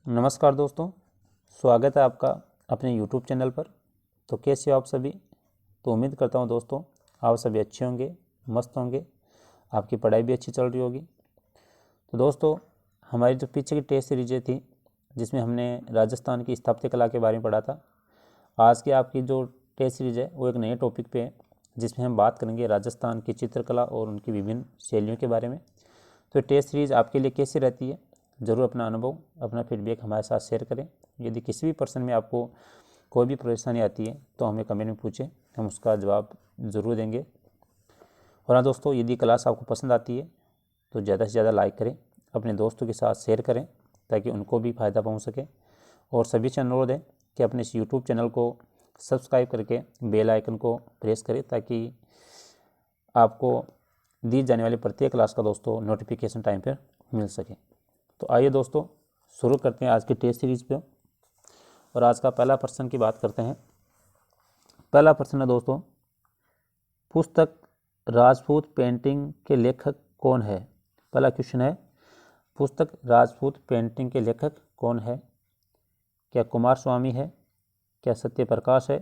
नमस्कार दोस्तों, स्वागत है आपका अपने YouTube चैनल पर। तो कैसे हो आप सभी। तो उम्मीद करता हूँ दोस्तों आप सभी अच्छे होंगे, मस्त होंगे, आपकी पढ़ाई भी अच्छी चल रही होगी। तो दोस्तों हमारी जो पीछे की टेस्ट सीरीजें थी जिसमें हमने राजस्थान की स्थापत्य कला के बारे में पढ़ा था, आज की आपकी जो टेस्ट सीरीज है वो एक नए टॉपिक पे है जिसमें हम बात करेंगे राजस्थान की चित्रकला और उनकी विभिन्न शैलियों के बारे में। तो टेस्ट सीरीज आपके लिए कैसी रहती है, ज़रूर अपना अनुभव, अपना फीडबैक हमारे साथ शेयर करें। यदि किसी भी प्रश्न में आपको कोई भी परेशानी आती है तो हमें कमेंट में पूछें, हम उसका जवाब ज़रूर देंगे। और हाँ दोस्तों, यदि क्लास आपको पसंद आती है तो ज़्यादा से ज़्यादा लाइक करें, अपने दोस्तों के साथ शेयर करें ताकि उनको भी फ़ायदा पहुँच सके। और सभी से अनुरोध है कि अपने इस यूट्यूब चैनल को सब्सक्राइब करके बेल आइकन को प्रेस करें ताकि आपको दी जाने वाली प्रत्येक क्लास का दोस्तों नोटिफिकेशन टाइम पर मिल सके। तो आइए दोस्तों शुरू करते हैं आज की टेस्ट सीरीज पे। और आज का पहला प्रश्न की बात करते हैं। पहला प्रश्न है दोस्तों, पुस्तक राजपूत पेंटिंग के लेखक कौन है। पहला क्वेश्चन है, पुस्तक राजपूत पेंटिंग के लेखक कौन है। क्या कुमार स्वामी है, क्या सत्य प्रकाश है,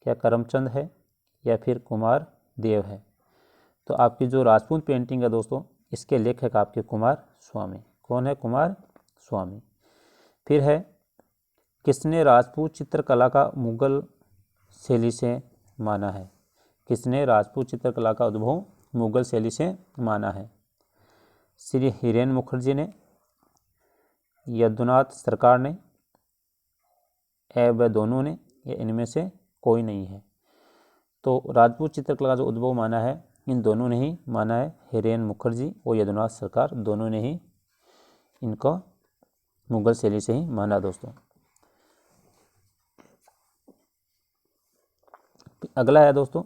क्या करमचंद है, या फिर कुमार देव है। तो आपकी जो राजपूत पेंटिंग है दोस्तों, इसके लेखक आपके कुमार स्वामी। कौन है? कुमार स्वामी। फिर है, किसने राजपूत चित्रकला का मुगल शैली से माना है। किसने राजपूत चित्रकला का उद्भव मुगल शैली से माना है। श्री हिरेन मुखर्जी ने, यदुनाथ सरकार ने, वह दोनों ने, या इनमें से कोई नहीं है। तो राजपूत चित्रकला का जो उद्भव माना है इन दोनों ने ही माना है, हिरेन मुखर्जी और यदुनाथ सरकार दोनों ने ही इनको मुगल शैली से ही माना दोस्तों। अगला है दोस्तों,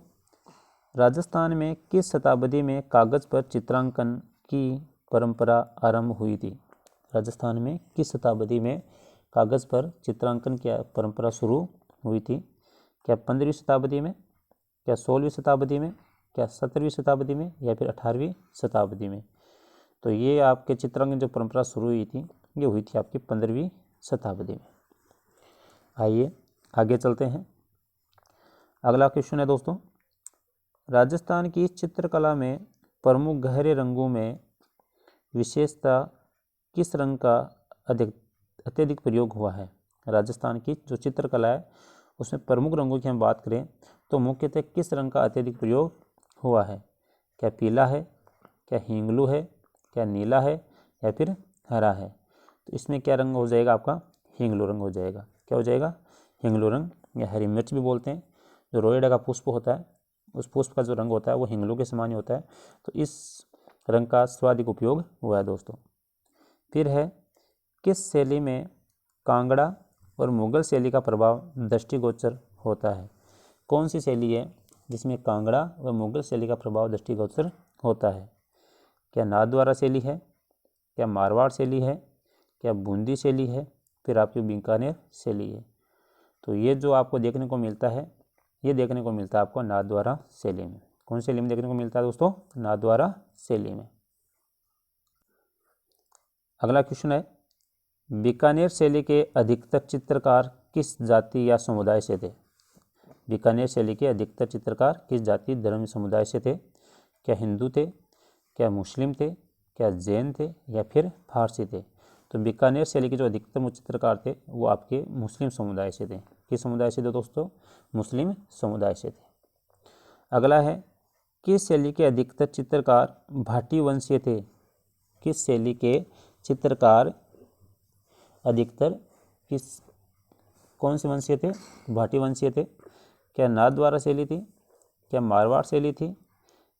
राजस्थान में किस शताब्दी में कागज पर चित्रांकन की परंपरा आरंभ हुई थी। राजस्थान में किस शताब्दी में कागज पर चित्रांकन की परंपरा शुरू हुई थी। क्या 15वीं शताब्दी में, क्या 16वीं शताब्दी में, क्या 17वीं शताब्दी में, या फिर 18वीं शताब्दी में। तो ये आपके चित्रांकन जो परंपरा शुरू हुई थी ये हुई थी आपकी 15वीं शताब्दी में। आइए आगे चलते हैं। अगला क्वेश्चन है दोस्तों, राजस्थान की चित्रकला में प्रमुख गहरे रंगों में विशेषता किस रंग का अत्यधिक प्रयोग हुआ है। राजस्थान की जो चित्रकला है उसमें प्रमुख रंगों की हम बात करें तो मुख्यतः किस रंग का अत्यधिक प्रयोग हुआ है। क्या पीला है, क्या हिंगलू है, क्या नीला है, या फिर हरा है। तो इसमें क्या रंग हो जाएगा आपका, हिंगलू रंग हो जाएगा। क्या हो जाएगा, हिंगलू रंग, या हरी मिर्च भी बोलते हैं। जो रोएडा का पुष्प होता है उस पुष्प का जो रंग होता है वो हिंगलू के समान ही होता है, तो इस रंग का स्वादिक उपयोग हुआ है दोस्तों। फिर है, किस शैली में कांगड़ा और मुगल शैली का प्रभाव दृष्टिगोचर होता है। कौन सी शैली है जिसमें कांगड़ा व मुगल शैली का प्रभाव दृष्टिगोचर होता है। क्या नाथद्वारा शैली है, क्या मारवाड़ शैली है, क्या बूंदी शैली है, फिर आपकी बीकानेर शैली है। तो ये जो आपको देखने को मिलता है ये देखने को मिलता है आपको नाथद्वारा शैली में। कौन सी शैली में देखने को मिलता है दोस्तों, नाथद्वारा शैली में। अगला क्वेश्चन है, बीकानेर शैली के अधिकतर चित्रकार किस जाति या समुदाय से थे। बीकानेर शैली के अधिकतर चित्रकार किस जाति धर्म समुदाय से थे। क्या हिंदू थे, क्या मुस्लिम थे, क्या जैन थे, या फिर फारसी थे। तो बीकानेर शैली के जो अधिकतर चित्रकार थे वो आपके मुस्लिम समुदाय से थे। किस समुदाय से थे दोस्तों, मुस्लिम समुदाय से थे। अगला है, किस शैली के अधिकतर चित्रकार भाटी वंशीय थे। किस शैली के चित्रकार अधिकतर कौन से वंशीय थे, भाटी वंशीय थे। क्या नाथद्वारा शैली थी, क्या मारवाड़ शैली थी,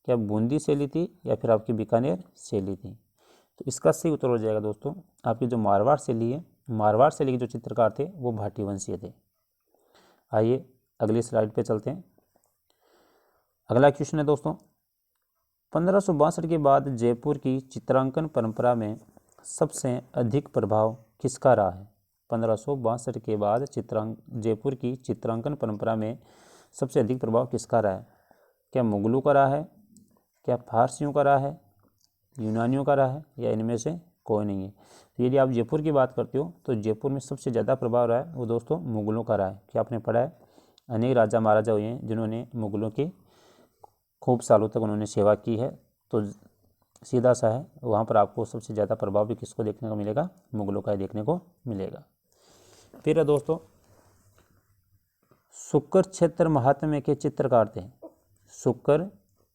क्या बूंदी शैली थी, या फिर आपकी बीकानेर शैली थी। तो इसका सही उत्तर हो जाएगा दोस्तों आपकी जो मारवाड़ शैली है, मारवाड़ शैली के जो चित्रकार थे वो भाटी वंशीय थे। आइए अगली स्लाइड पे चलते हैं। अगला क्वेश्चन है दोस्तों, 1562 के बाद जयपुर की चित्रांकन परंपरा में सबसे अधिक प्रभाव किसका रहा है। 1562 के बाद जयपुर की चित्रांकन परंपरा में सबसे अधिक प्रभाव किसका रहा है। क्या मुगलों का रहा है, क्या फारसियों का रहा है, यूनानियों का रहा है, या इनमें से कोई नहीं है। तो यदि आप जयपुर की बात करते हो तो जयपुर में सबसे ज़्यादा प्रभाव रहा है वो दोस्तों मुगलों का रहा है। क्या आपने पढ़ा है, अनेक राजा महाराजा हुए हैं जिन्होंने मुगलों की खूब सालों तक उन्होंने सेवा की है। तो सीधा सा है, वहाँ पर आपको सबसे ज़्यादा प्रभाव भी किसको देखने को मिलेगा, मुगलों का ही देखने को मिलेगा। फिर है दोस्तों, शुक्र क्षेत्र महात्म्य के चित्रकार थे। शुक्र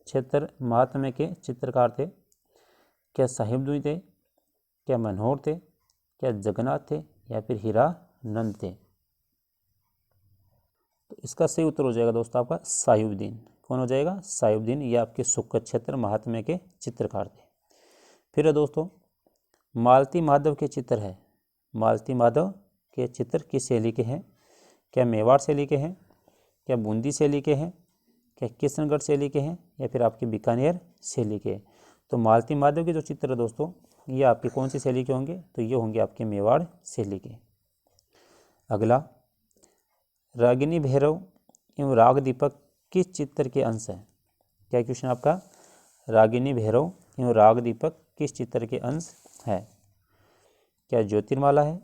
क्षेत्र महात्म्य के चित्रकार थे। क्या साहिबदुई थे, क्या मनोहर थे, क्या जगन्नाथ थे, या फिर हीरानंद थे। तो इसका सही उत्तर हो जाएगा दोस्तों आपका साहिबुद्दीन। कौन हो जाएगा, साहिबुद्दीन। ये आपके शुक्र क्षेत्र महात्म्य के चित्रकार थे। फिर है दोस्तों, मालती माधव के चित्र है। मालती माधव के चित्र किस शैली के हैं। क्या मेवाड़ शैली के हैं, क्या बूंदी शैली के हैं, क्या किशनगढ़ शैली के हैं, या फिर आपके बीकानेर शैली के। तो मालती माधव के जो चित्र है दोस्तों ये आपके कौन सी शैली के होंगे, तो ये होंगे आपके मेवाड़ शैली के। अगला, रागिनी भैरव एवं राग दीपक किस चित्र के अंश है। क्या क्वेश्चन आपका, रागिनी भैरव एवं राग दीपक किस चित्र के अंश है। क्या ज्योतिर्माला है,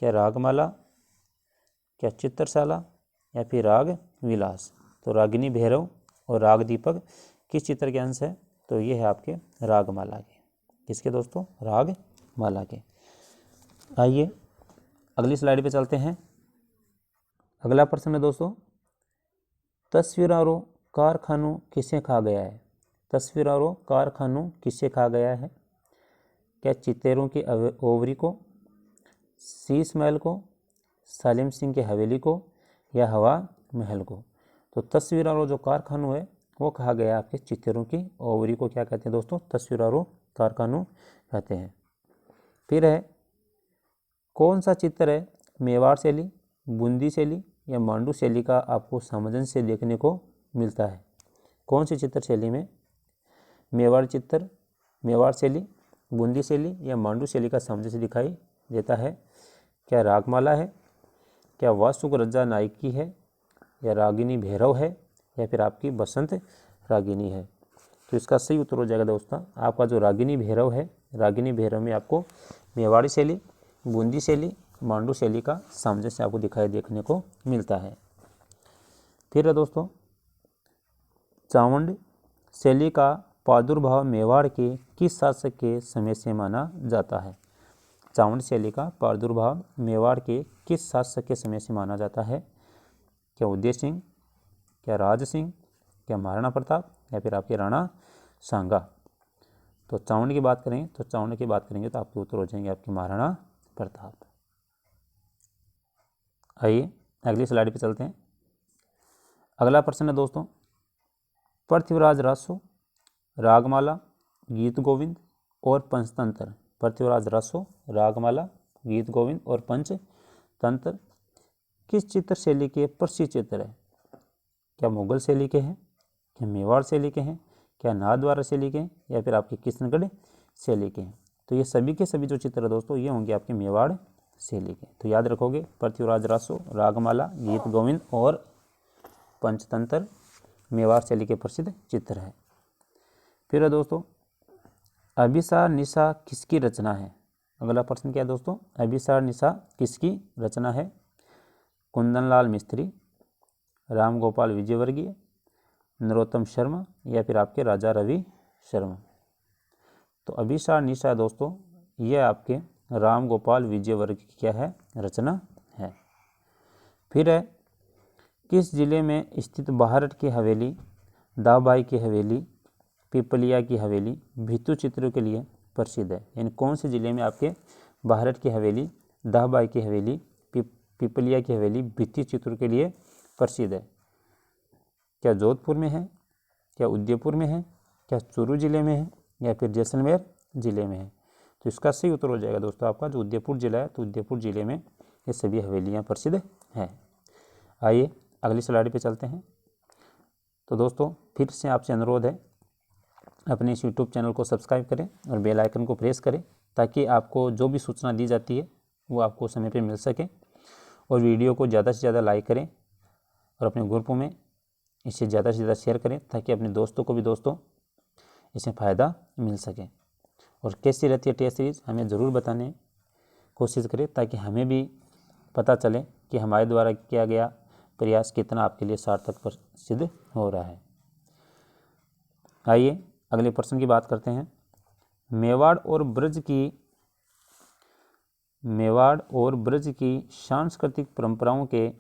क्या रागमाला, क्या चित्रशाला, या फिर राग विलास। तो रागिनी भैरव और राग दीपक किस चित्र के अंश है, तो ये है आपके रागमाला के। किसके दोस्तों, रागमाला के। आइए अगली स्लाइड पे चलते हैं। अगला प्रश्न है दोस्तों, तस्वीरों कारखानों किसे खा गया है। तस्वीरों कारखानों किसे खा गया है। क्या चित्तेरों की ओवरी को, शीश महल को, सालिम सिंह की हवेली को, या हवा महल को। तो तस्वीरों जो कारखानों है वो कहा गया आपके चित्तेरों की ओवरी को क्या कहते हैं दोस्तों, तस्वीरों कारखानों कहते हैं। फिर है, कौन सा चित्र है मेवाड़ शैली, बूंदी शैली, या मांडू शैली का आपको सामंजस्य से देखने को मिलता है। कौन सी चित्र शैली में मेवाड़ चित्र, मेवाड़ शैली, बूंदी शैली या मांडू शैली का सामंजस्य दिखाई देता है। क्या रागमाला है, क्या वासुक रजा नायकी है, या रागिनी भैरव है, या फिर आपकी बसंत रागिनी है। तो इसका सही उत्तर हो जाएगा दोस्तों आपका जो रागिनी भैरव है। रागिनी भैरव में आपको मेवाड़ी शैली, बूंदी शैली, मांडू शैली का सामंजस्य आपको दिखाई देखने को मिलता है। फिर है दोस्तों, चावंड शैली का प्रादुर्भाव मेवाड़ के किस शासक के समय से माना जाता है। चावंड शैली का प्रादुर्भाव मेवाड़ के किस शासक के समय से माना जाता है। क्या उदय सिंह, क्या राज सिंह, क्या महाराणा प्रताप, या फिर आपके राणा सांगा। तो चावंड की बात करें तो चावंड की बात करेंगे तो आपके उत्तर हो जाएंगे आपके महाराणा प्रताप। आइए अगली स्लाइड पे चलते हैं। अगला प्रश्न है दोस्तों, पृथ्वीराज रासो, रागमाला, गीत गोविंद और पंचतंत्र। पृथ्वीराज रासो, रागमाला, गीत गोविंद और पंचतंत्र किस चित्र शैली के प्रसिद्ध चित्र है। क्या मुगल शैली के हैं, क्या मेवाड़ शैली के हैं, क्या नाथद्वारा शैली के हैं, या फिर आपके किशनगढ़ शैली के हैं। तो ये सभी के सभी जो चित्र है दोस्तों ये होंगे आपके मेवाड़ शैली के। तो याद रखोगे, पृथ्वीराज रासो, रागमाला, गीत गोविंद और पंचतंत्र मेवाड़ शैली के प्रसिद्ध चित्र है। फिर है दोस्तों, अभिसार निशा किसकी रचना है। अगला प्रश्न क्या है दोस्तों, अभिसार निशा किसकी रचना है। कुंदनलाल मिस्त्री, राम गोपाल विजयवर्गीय, नरोत्तम शर्मा, या फिर आपके राजा रवि शर्मा। तो अभिसार निशा दोस्तों ये आपके राम गोपाल विजयवर्गीय की क्या है, रचना है। फिर है, किस जिले में स्थित बाहरट की हवेली, दाबाई की हवेली, पिपलिया की हवेली भित्तु चित्रों के लिए प्रसिद्ध है। यानी कौन से जिले में आपके बाहरट की हवेली, दाबाई की हवेली, पिपलिया की हवेली भित्ति चित्रों के लिए प्रसिद्ध है। क्या जोधपुर में है, क्या उदयपुर में है, क्या चूरू जिले में है, या फिर जैसलमेर जिले में है। तो इसका सही उत्तर हो जाएगा दोस्तों आपका जो उदयपुर जिला है, तो उदयपुर जिले में ये सभी हवेलियाँ प्रसिद्ध हैं। आइए अगली स्लाइड पे चलते हैं। तो दोस्तों फिर से आपसे अनुरोध है, अपने इस यूट्यूब चैनल को सब्सक्राइब करें और बेल आइकन को प्रेस करें ताकि आपको जो भी सूचना दी जाती है वो आपको समय पे मिल सके। और वीडियो को ज़्यादा से ज़्यादा लाइक करें और अपने ग्रुपों में इसे ज़्यादा से ज़्यादा शेयर करें ताकि अपने दोस्तों को भी दोस्तों इससे फ़ायदा मिल सके। और कैसी रहती है टेस्ट सीरीज हमें ज़रूर बताने की कोशिश करें, ताकि हमें भी पता चले कि हमारे द्वारा किया गया प्रयास कितना आपके लिए सार्थक सिद्ध हो रहा है। आइए अगले प्रश्न की बात करते हैं। मेवाड़ और ब्रज की सांस्कृतिक परंपराओं के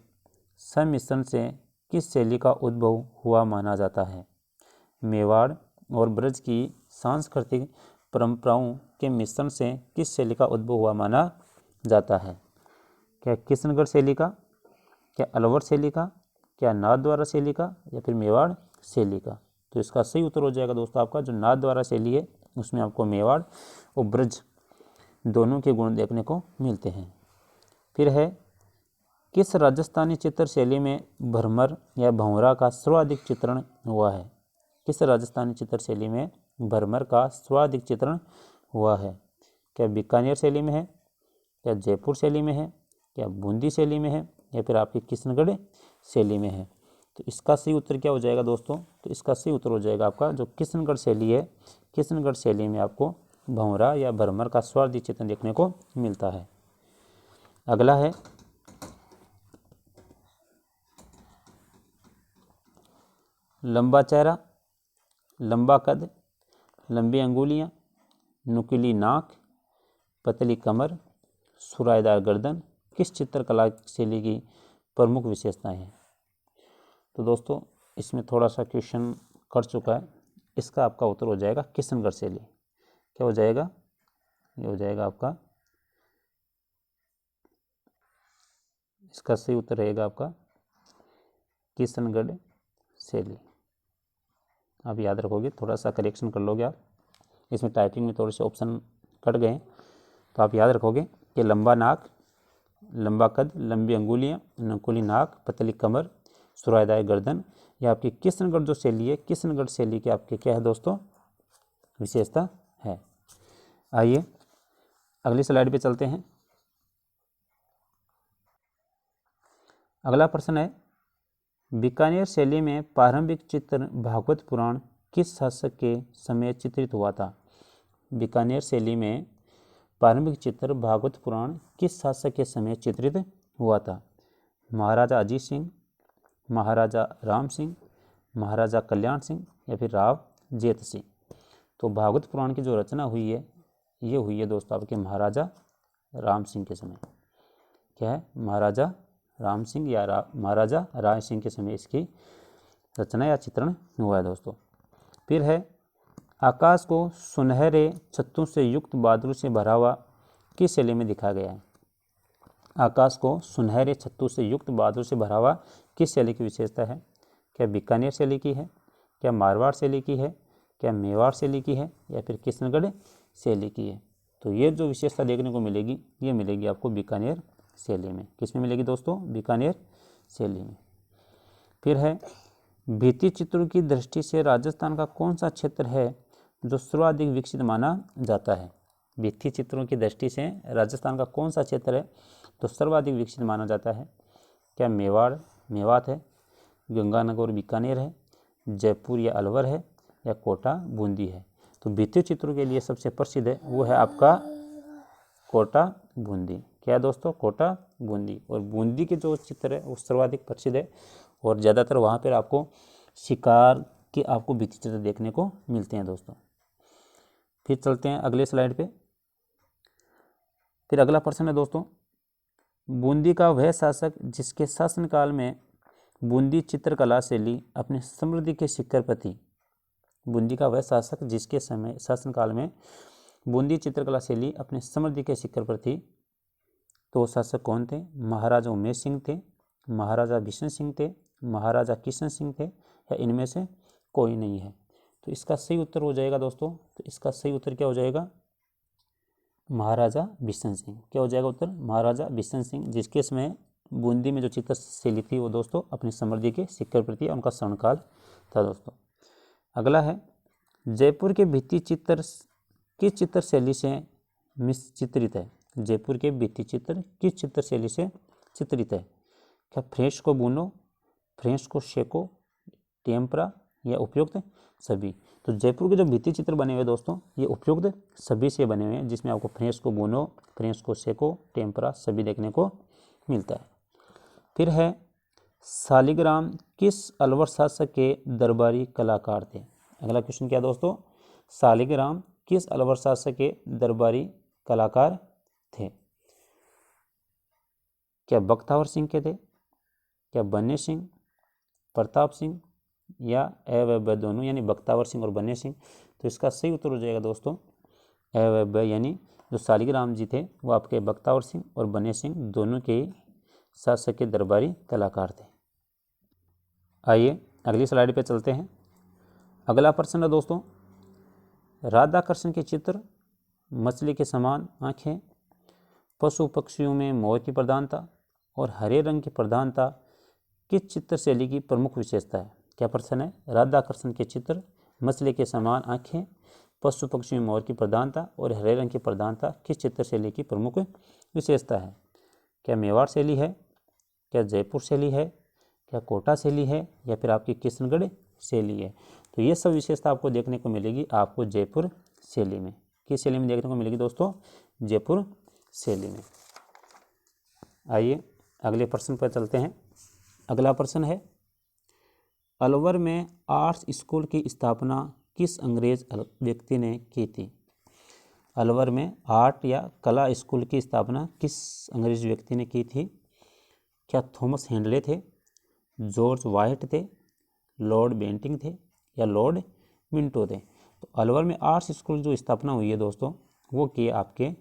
सम्मिश्रण से किस शैली का उद्भव हुआ माना जाता है? मेवाड़ और ब्रज की सांस्कृतिक परंपराओं के मिश्रण से किस शैली का उद्भव हुआ माना जाता है? क्या किशनगढ़ शैली का, क्या अलवर शैली का, क्या नाथद्वारा शैली का, या फिर मेवाड़ शैली का? तो इसका सही उत्तर हो जाएगा दोस्तों आपका जो नाथद्वारा शैली है, उसमें आपको मेवाड़ और ब्रज दोनों के गुण देखने को मिलते हैं। फिर है, किस राजस्थानी चित्र शैली में भरमर या भंवरा का सर्वाधिक चित्रण हुआ है? किस राजस्थानी चित्र शैली में भरमर का सर्वाधिक चित्रण हुआ है? क्या बीकानेर शैली में है, क्या जयपुर शैली में है, क्या बूंदी शैली में है, या फिर आपकी किशनगढ़ शैली में है? तो इसका सही उत्तर क्या हो जाएगा दोस्तों? तो इसका सही उत्तर हो जाएगा आपका जो किशनगढ़ शैली है, किशनगढ़ शैली में आपको भंवरा या भरमर का सर्वाधिक चित्रण देखने को मिलता है। अगला है, लंबा चेहरा, लंबा कद, लंबी अंगुलियां, नुकीली नाक, पतली कमर, सुराहीदार गर्दन किस चित्रकला शैली की प्रमुख विशेषताएं हैं? तो दोस्तों इसमें थोड़ा सा क्वेश्चन कर चुका है, इसका आपका उत्तर हो जाएगा किशनगढ़ शैली। क्या हो जाएगा? ये हो जाएगा आपका, इसका सही उत्तर रहेगा आपका किशनगढ़ शैली। आप याद रखोगे, थोड़ा सा करेक्शन कर लोगे आप, इसमें टाइपिंग में थोड़े से ऑप्शन कट गए, तो आप याद रखोगे कि लंबा नाक, लंबा कद, लंबी अंगुलियां, नुकीली नाक, पतली कमर, सुराहीदार गर्दन, ये आपकी किशनगढ़ जो शैली है, किशनगढ़ शैली के आपके क्या है दोस्तों? विशेषता है। आइए अगली स्लाइड पे चलते हैं। अगला प्रश्न है, बीकानेर शैली में प्रारंभिक चित्र भागवत पुराण किस शासक के समय चित्रित हुआ था? बीकानेर शैली में प्रारंभिक चित्र भागवत पुराण किस शासक के समय चित्रित हुआ था? महाराजा अजीत सिंह, महाराजा राम सिंह, महाराजा कल्याण सिंह, या फिर राव जेत सिंह? तो भागवत पुराण की जो रचना हुई है, ये हुई है दोस्तों आपके महाराजा राम सिंह के समय। क्या है? महाराजा राम सिंह या महाराजा राय सिंह के समय इसकी रचना या चित्रण हुआ है दोस्तों। फिर है, आकाश को सुनहरे छत्तों से युक्त बादलों से भरा हुआ किस शैली में दिखाया गया है? आकाश को सुनहरे छत्तों से युक्त बादलों से भरा हुआ किस शैली की विशेषता है? क्या बीकानेर शैली की है, क्या मारवाड़ शैली की है, क्या मेवाड़ शैली की है, या फिर किशनगढ़ शैली की है? तो ये जो विशेषता देखने को मिलेगी, ये मिलेगी आपको बीकानेर शैली में। किस में मिलेगी दोस्तों? बीकानेर शैली में। फिर है, भित्ति चित्रों की दृष्टि से राजस्थान का कौन सा क्षेत्र है जो सर्वाधिक विकसित माना जाता है? भित्ति चित्रों की दृष्टि से राजस्थान का कौन सा क्षेत्र है तो सर्वाधिक विकसित माना जाता है? क्या मेवाड़ मेवात है, गंगानगर और बीकानेर है, जयपुर या अलवर है, या कोटा बूंदी है? तो भित्ति चित्रों के लिए सबसे प्रसिद्ध है वो है आपका कोटा बूंदी। क्या है दोस्तों? कोटा बूंदी। और बूंदी के जो चित्र है वो सर्वाधिक प्रसिद्ध है, और ज़्यादातर वहाँ पर आपको शिकार के आपको भित्ति चित्र देखने को मिलते हैं दोस्तों। फिर चलते हैं अगले स्लाइड पे। फिर अगला प्रश्न है दोस्तों, बूंदी का वह शासक जिसके शासनकाल में बूंदी चित्रकला शैली अपने समृद्धि के शिखर पर थी? बूंदी का वह शासक जिसके समय शासनकाल में बूंदी चित्रकला शैली अपने समृद्धि के शिखर पर थी, तो वो शासक कौन थे? महाराजा उमेश सिंह थे, महाराजा बिशन सिंह थे, महाराजा किशन सिंह थे, या इनमें से कोई नहीं है? तो इसका सही उत्तर हो जाएगा दोस्तों, तो इसका सही उत्तर क्या हो जाएगा? महाराजा बिशन सिंह। क्या हो जाएगा उत्तर? महाराजा बिशन सिंह, जिसके समय बूंदी में जो चित्र शैली थी वो दोस्तों अपनी समृद्धि के शिखर पर थी, उनका स्वर्णकाल था दोस्तों। अगला है, जयपुर के भित्ति चित्र किस चित्र शैली से चित्रित है? जयपुर के भित्ति चित्र किस चित्र शैली से चित्रित है? क्या फ्रेस्को बुनो, फ्रेस्को शेको, टेम्परा, या उपयुक्त सभी। तो जयपुर के जो भित्ति चित्र बने हुए दोस्तों, ये उपयुक्त सभी से बने हुए हैं, जिसमें आपको फ्रेस्को बोनो, फ्रेस्को सेको, टेम्परा सभी देखने को मिलता है। फिर है शालिग्राम किस अलवर शासक के दरबारी कलाकार थे। अगला क्वेश्चन क्या दोस्तों, शालिग्राम किस अलवर शासक के दरबारी कलाकार थे। क्या बख्तावर सिंह के थे, क्या बन्ने सिंह, प्रताप सिंह या ए व ब दोनों, यानी बख्तावर सिंह और बन्ने सिंह। तो इसका सही उत्तर हो जाएगा दोस्तों ए व ब, यानी जो शालिग्राम जी थे वो आपके बख्तावर सिंह और बन्ने सिंह दोनों के शासक के दरबारी कलाकार थे। आइए अगली स्लाइड पे चलते हैं। अगला प्रश्न है दोस्तों, राधा कृष्ण के चित्र, मछली के समान आँखें, पशु पक्षियों में मोर की प्रधानता और हरे रंग की प्रधानता किस चित्र शैली की प्रमुख विशेषता है। क्या प्रश्न है, राधा कृष्ण के चित्र, मछली के समान आँखें, पशु पक्षियों में मोर की प्रधानता और हरे रंग की प्रधानता किस चित्र शैली की प्रमुख विशेषता है। क्या मेवाड़ शैली है, क्या जयपुर शैली है, क्या कोटा शैली है या फिर आपकी किशनगढ़ शैली है। तो ये सब विशेषता आपको देखने को मिलेगी आपको जयपुर शैली में। किस शैली में देखने को मिलेगी दोस्तों, जयपुर शैली में। आइए अगले प्रश्न पर चलते हैं। अगला प्रश्न है, अलवर में आर्ट्स स्कूल की स्थापना किस अंग्रेज व्यक्ति ने की थी। अलवर में आर्ट या कला स्कूल की स्थापना किस अंग्रेज व्यक्ति ने की थी। क्या थॉमस हेंडले थे, जॉर्ज वाइट थे, लॉर्ड बेंटिंग थे या लॉर्ड मिंटो थे। तो अलवर में आर्ट्स स्कूल जो स्थापना हुई है दोस्तों, वो किए आपके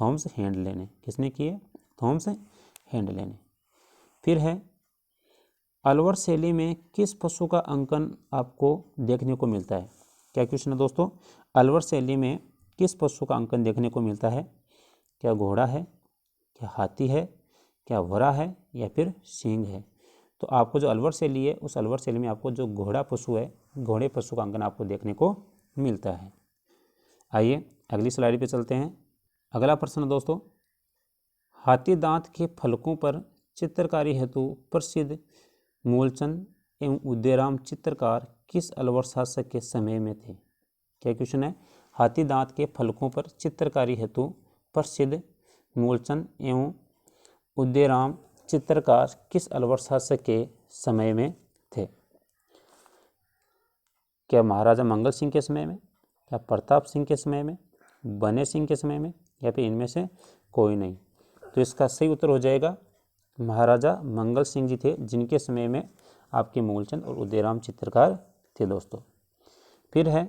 थॉमस हेंडले ने। किसने किए, थॉमस हेंडले ने। फिर है, अलवर शैली में किस पशु का अंकन आपको देखने को मिलता है। क्या क्वेश्चन है दोस्तों, अलवर शैली में किस पशु का अंकन देखने को मिलता है। क्या घोड़ा है, क्या हाथी है, क्या वरा है या फिर सिंह है। तो आपको जो अलवर शैली है, उस अलवर शैली में आपको जो घोड़ा पशु है, घोड़े पशु का अंकन आपको देखने को मिलता है। आइए अगली स्लाइड पे चलते हैं। अगला प्रश्न दोस्तों, हाथी दांत के फलकों पर चित्रकारी हेतु प्रसिद्ध मूलचंद एवं उदयराम चित्रकार किस अलवर शासक के समय में थे। क्या क्वेश्चन है, हाथी दांत के फलकों पर चित्रकारी हेतु प्रसिद्ध मूलचंद एवं उदयराम चित्रकार किस अलवर शासक के समय में थे। क्या महाराजा मंगल सिंह के समय में, क्या प्रताप सिंह के समय में, बने सिंह के समय में या फिर इनमें से कोई नहीं। तो इसका सही उत्तर हो जाएगा महाराजा मंगल सिंह जी थे, जिनके समय में आपके मूलचंद और उदयराम चित्रकार थे दोस्तों। फिर है,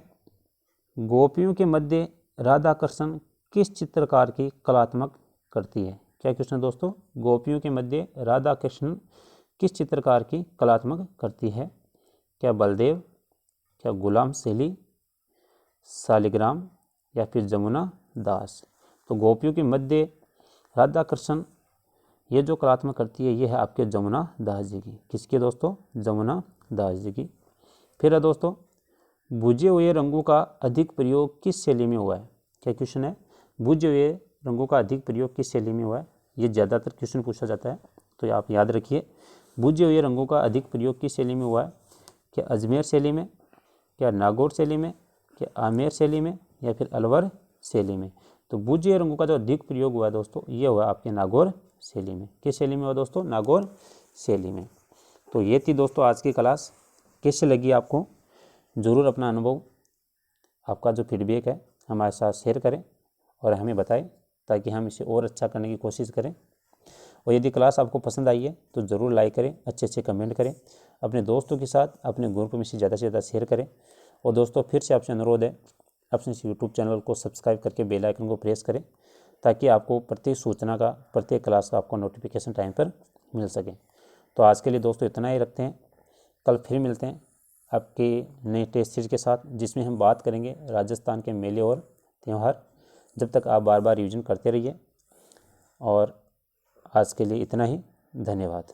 गोपियों के मध्य राधा कृष्ण किस चित्रकार की कलात्मक करती है। क्या क्वेश्चन दोस्तों, गोपियों के मध्य राधा कृष्ण किस चित्रकार की कलात्मक करती है। क्या बलदेव, क्या गुलाम शैली, शालिग्राम या फिर जमुना दास। तो गोपियों के मध्य राधा कृष्ण ये जो कलात्मक करती है, ये है आपके जमुना दास जी की। किसकी दोस्तों, जमुना दास जी की। फिर है दोस्तों, बुझे हुए रंगों का अधिक प्रयोग किस शैली में हुआ है। क्या क्वेश्चन है, बुझे हुए रंगों का अधिक प्रयोग किस शैली में हुआ है। ये ज़्यादातर क्वेश्चन पूछा जाता है, तो आप याद रखिए, बुझे हुए रंगों का अधिक प्रयोग किस शैली में हुआ है। क्या अजमेर शैली में, क्या नागौर शैली में, क्या आमेर शैली में या फिर अलवर शैली में। तो बुझे रंगों का जो अधिक प्रयोग हुआ है दोस्तों, ये हुआ आपके नागौर शैली में। किस शैली में हुआ दोस्तों, नागौर शैली में। तो ये थी दोस्तों आज की क्लास। कैसे लगी आपको, ज़रूर अपना अनुभव, आपका जो फीडबैक है हमारे साथ शेयर करें और हमें बताएं, ताकि हम इसे और अच्छा करने की कोशिश करें। और यदि क्लास आपको पसंद आई है तो ज़रूर लाइक करें, अच्छे अच्छे कमेंट करें, अपने दोस्तों के साथ अपने ग्रुप में से ज़्यादा शेयर करें। और दोस्तों फिर से आपसे अनुरोध है, अपने यूट्यूब चैनल को सब्सक्राइब करके बेल आइकन को प्रेस करें, ताकि आपको प्रत्येक सूचना का, प्रत्येक क्लास का आपको नोटिफिकेशन टाइम पर मिल सके। तो आज के लिए दोस्तों इतना ही रखते हैं, कल फिर मिलते हैं आपके नए टेस्ट सीरीज के साथ, जिसमें हम बात करेंगे राजस्थान के मेले और त्यौहार। जब तक आप बार बार रिवीजन करते रहिए। और आज के लिए इतना ही, धन्यवाद।